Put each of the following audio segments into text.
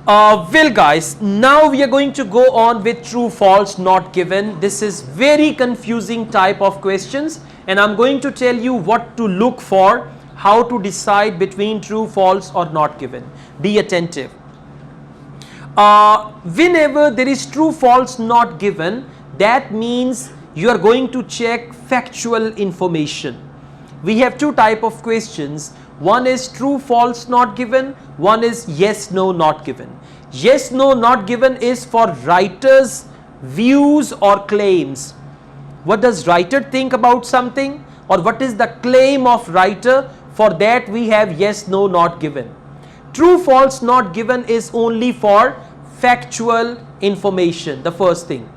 Well guys, now we are going to go on with true, false, not given. This is very confusing type of questions and I'm going to tell you what to look for, how to decide between true, false or not given. Be attentive. Whenever there is true, false, not given, that means you are going to check factual information. We have two type of questions. One is true, false, not given. One is yes, no, not given. Yes, no, not given is for writers' views or claims. What does writer think about something, or what is the claim of writer? For that we have yes, no, not given. True, false, not given is only for factual information, the first thing.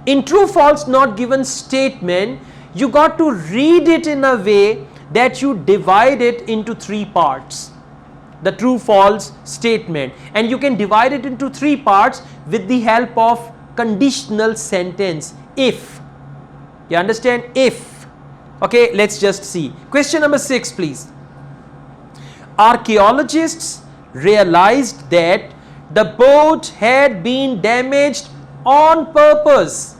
In true, false, not given statement, you got to read it in a way that you divide it into three parts. The true, false statement, and you can divide it into three parts with the help of conditional sentence. If you understand, if. Okay, let's just see. Question number 6, please. Archaeologists realized that the boat had been damaged on purpose.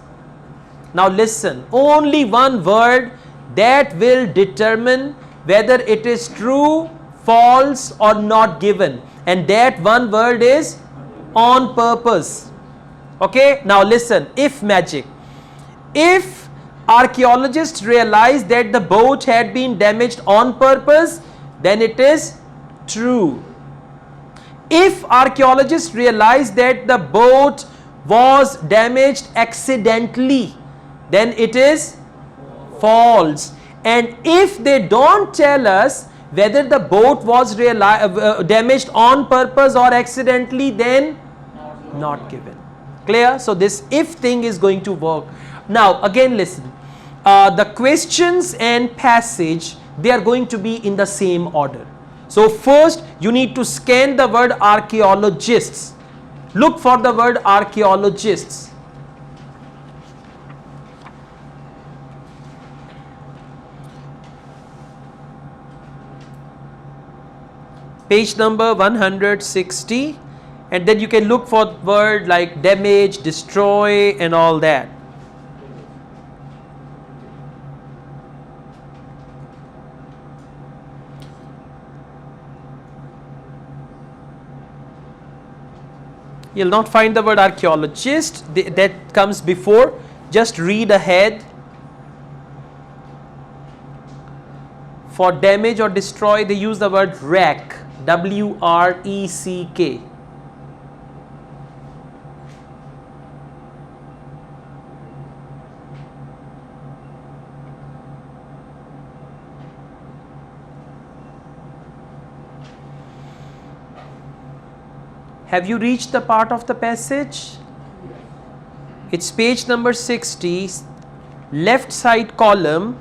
Now listen, only one word that will determine whether it is true, false or not given, and that one word is on purpose. Okay, now listen, if magic. If archaeologists realized that the boat had been damaged on purpose, then it is true. If archaeologists realized that the boat was damaged accidentally, then it is false. And if they don't tell us whether the boat was damaged on purpose or accidentally, then not given. Clear? So this if thing is going to work. Now again listen, the questions and passage, they are going to be in the same order. So first you need to scan the word archaeologists. Look for the word archaeologists. Page number 160, and then you can look for word like damage, destroy and all that. You'll not find the word archaeologist, that comes before. Just read ahead. For damage or destroy, they use the word wreck. W-R-E-C-K. Have you reached the part of the passage? It's page number 60, left side column,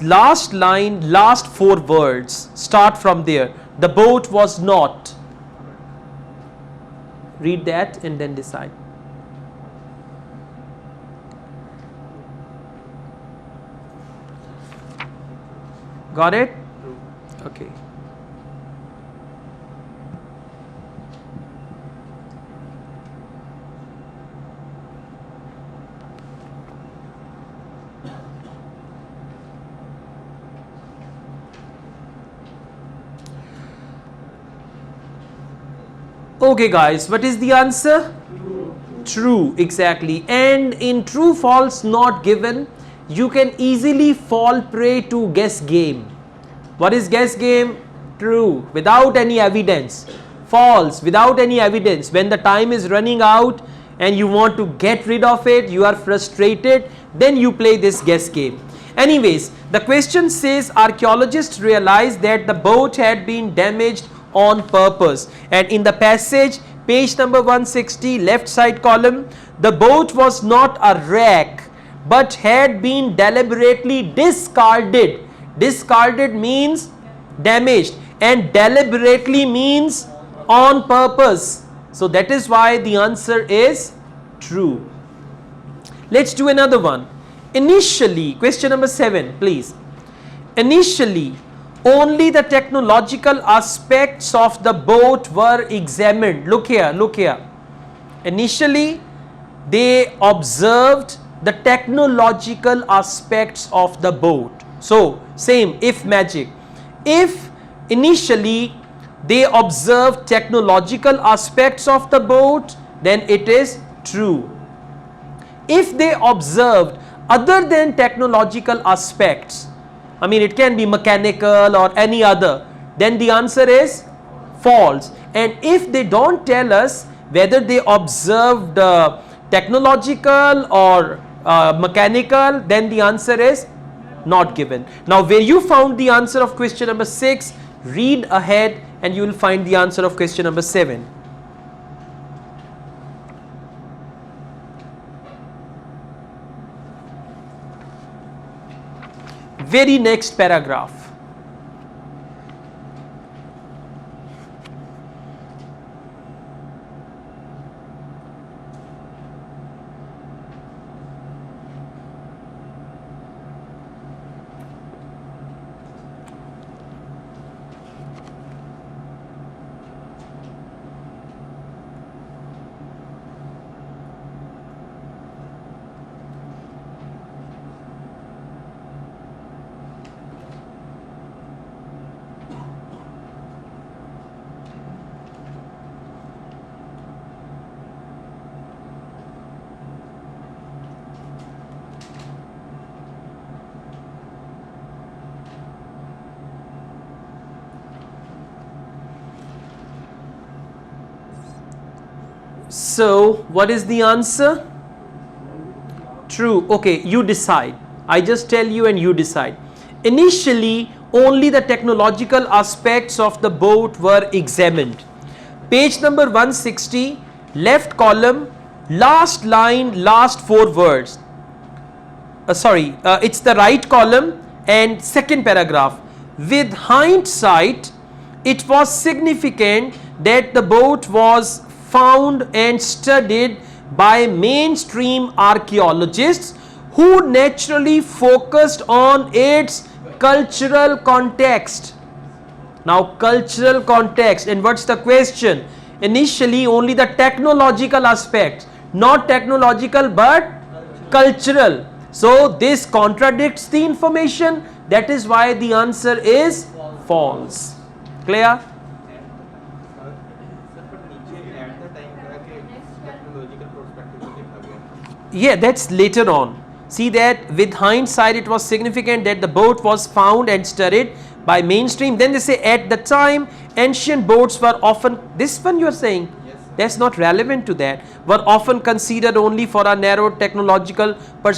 last line, last 4 words. Start from there. The boat was not. Read that and then decide. Got it? Okay. Okay guys, what is the answer? True, exactly. And in true, false, not given, you can easily fall prey to guess game. What is guess game? True, without any evidence. False, without any evidence. When the time is running out and you want to get rid of it, you are frustrated, then you play this guess game. Anyways, the question says archaeologists realized that the boat had been damaged on purpose, and in the passage, page number 160, left side column, the boat was not a wreck but had been deliberately discarded. Discarded means damaged, and deliberately means on purpose. So that is why the answer is true. Let's do another one. Initially, question number 7, please. Initially, only the technological aspects of the boat were examined. Look here, look here. Initially, they observed the technological aspects of the boat. So, same if magic. If initially they observed technological aspects of the boat, then it is true. If they observed other than technological aspects, I mean it can be mechanical or any other, then the answer is false. And if they don't tell us whether they observed technological or mechanical, then the answer is not given. Now where you found the answer of question number 6, read ahead and you will find the answer of question number 7. Very next paragraph. So, what is the answer? True. Okay, you decide. I just tell you and you decide. Initially, only the technological aspects of the boat were examined. Page number 160, left column, last line, last 4 words. It's the right column and second paragraph. With hindsight, it was significant that the boat was found and studied by mainstream archaeologists who naturally focused on its cultural context. Now, cultural context, and what's the question? Initially, only the technological aspects, not technological but cultural. So, this contradicts the information. That is why the answer is false. Clear? Yeah, that's later on. See that with hindsight it was significant that the boat was found and studied by mainstream. Then they say at the time ancient boats were often, this one you are saying, yes, that's not relevant to that, were often considered only for a narrow technological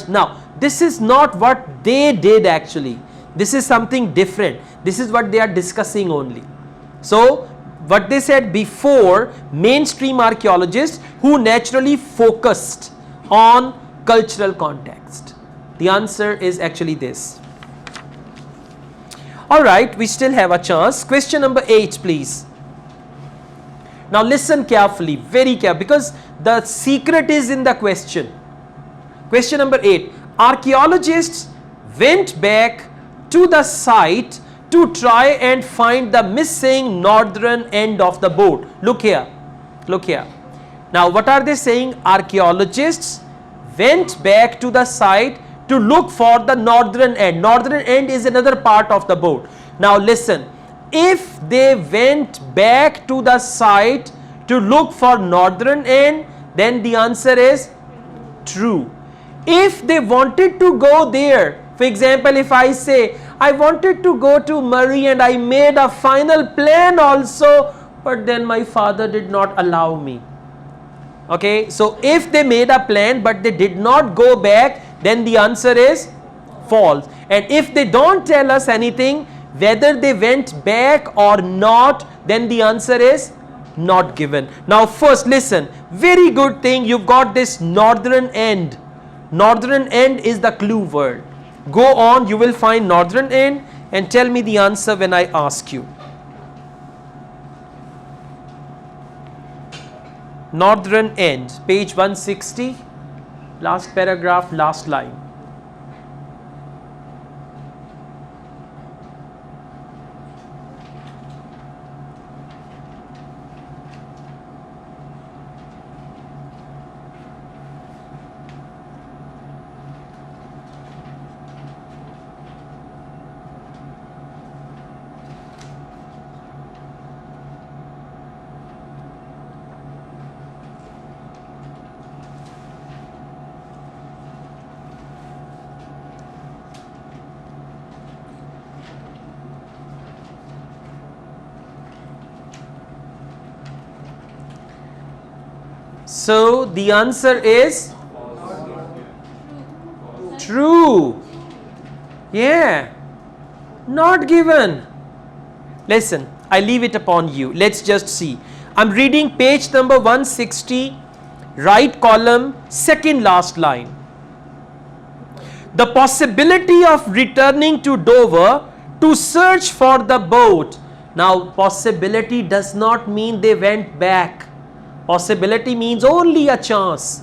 Now, this is not what they did actually. This is something different. This is what they are discussing only. So, what they said before, mainstream archaeologists who naturally focused on cultural context. The answer is actually this. Alright, we still have a chance. Question number 8, please. Now listen carefully, very carefully, because the secret is in the question. Question number 8. Archaeologists went back to the site to try and find the missing northern end of the boat. Look here. Look here. Now what are they saying? Archaeologists went back to the site to look for the northern end. Northern end is another part of the boat. Now listen, if they went back to the site to look for northern end, then the answer is true. If they wanted to go there, for example, if I say I wanted to go to Murray and I made a final plan also, but then my father did not allow me. Okay, so if they made a plan but they did not go back, then the answer is false. And if they don't tell us anything whether they went back or not, then the answer is not given. Now first listen, very good thing you've got this northern end. Northern end is the clue word. Go on, you will find northern end and tell me the answer when I ask you. Northern end, page 160, last paragraph, last line. So the answer is true. Yeah, not given. Listen, I leave it upon you. Let's just see. I'm reading page number 160, right column, second last line. The possibility of returning to Dover to search for the boat. Now, possibility does not mean they went back. Possibility means only a chance.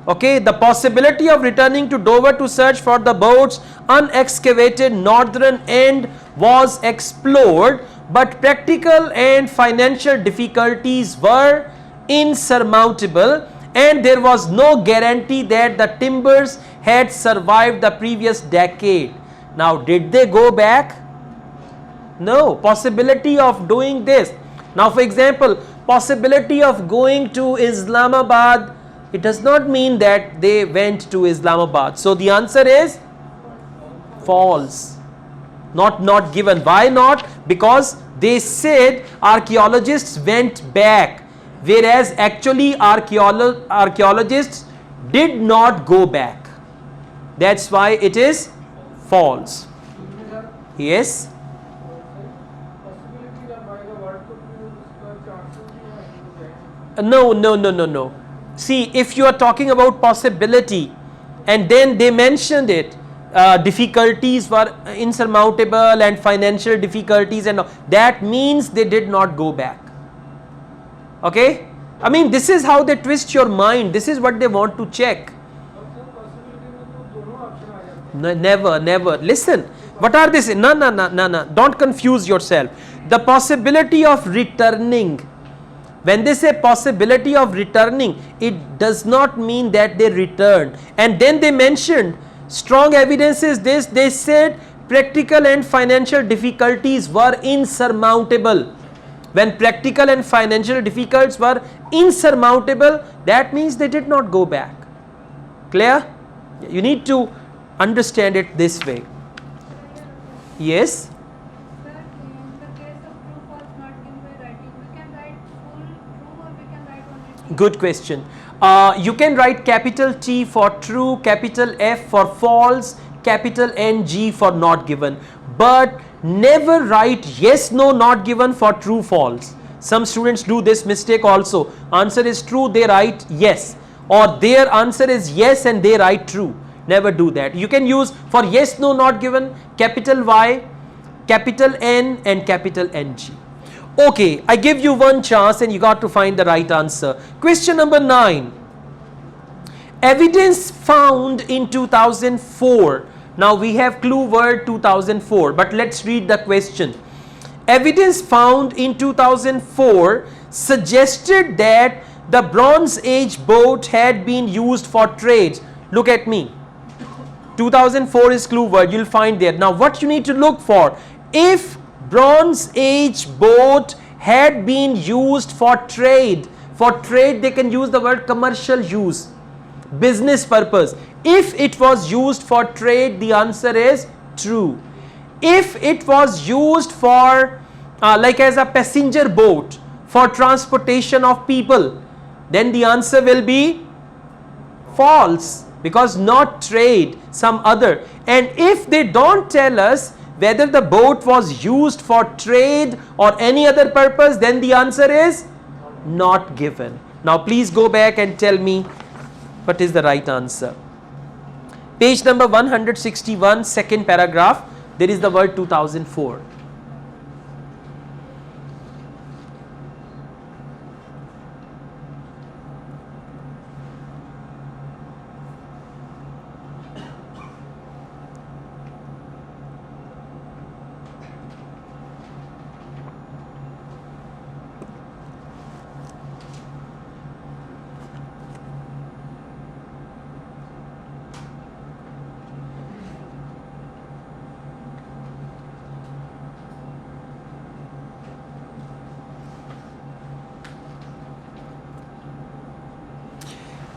Okay, the possibility of returning to Dover to search for the boat's unexcavated northern end was explored, but practical and financial difficulties were insurmountable, and there was no guarantee that the timbers had survived the previous decade. Now, did they go back? No. Possibility of doing this. Now, for example, possibility of going to Islamabad, it does not mean that they went to Islamabad. So the answer is false. Not given. Why not? Because they said archaeologists went back, whereas actually archaeologists did not go back. That's why it is false. Yes. No. See, if you are talking about possibility and then they mentioned it, difficulties were insurmountable and financial difficulties, and that means they did not go back. Okay? I mean, this is how they twist your mind. This is what they want to check. No, never. Listen, what are this? No. Don't confuse yourself. The possibility of returning. When they say possibility of returning, it does not mean that they returned. And then they mentioned strong evidence is this. They said practical and financial difficulties were insurmountable. When practical and financial difficulties were insurmountable, that means they did not go back. Clear? You need to understand it this way. Yes? Good question. You can write capital T for true, capital F for false, capital NG for not given. But never write yes, no, not given for true, false. Some students do this mistake also. Answer is true, they write yes. Or their answer is yes and they write true. Never do that. You can use for yes, no, not given, capital Y, capital N and capital NG. Okay, I give you one chance and you got to find the right answer. Question number 9. Evidence found in 2004. Now we have clue word 2004, but let's read the question. Evidence found in 2004 suggested that the Bronze Age boat had been used for trade. Look at me. 2004 is clue word, you'll find there. Now what you need to look for, if Bronze Age boat had been used for trade they can use the word commercial use, business purpose. If it was used for trade, the answer is true. If it was used for like as a passenger boat for transportation of people, then the answer will be false, because not trade, some other. And if they don't tell us whether the boat was used for trade or any other purpose, then the answer is not given. Now please go back and tell me what is the right answer. Page number 161, second paragraph, there is the word 2004.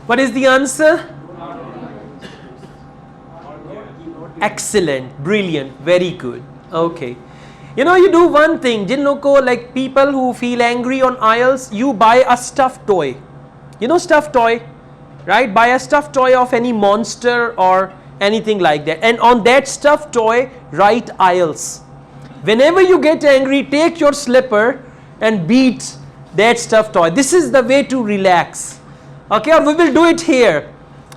What is the answer? Excellent, brilliant, very good. Okay. You know, you do one thing, jin log ko, like people who feel angry on IELTS, you buy a stuffed toy You know stuffed toy, right? Buy a stuffed toy of any monster or anything like that, and on that stuffed toy write IELTS. Whenever you get angry, take your slipper and beat that stuffed toy. This is the way to relax. Okay, or we will do it here.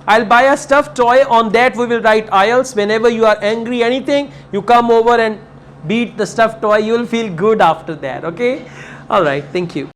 I'll buy a stuffed toy, on that we will write IELTS. Whenever you are angry, anything, you come over and beat the stuffed toy, you will feel good after that. Okay, all right, thank you.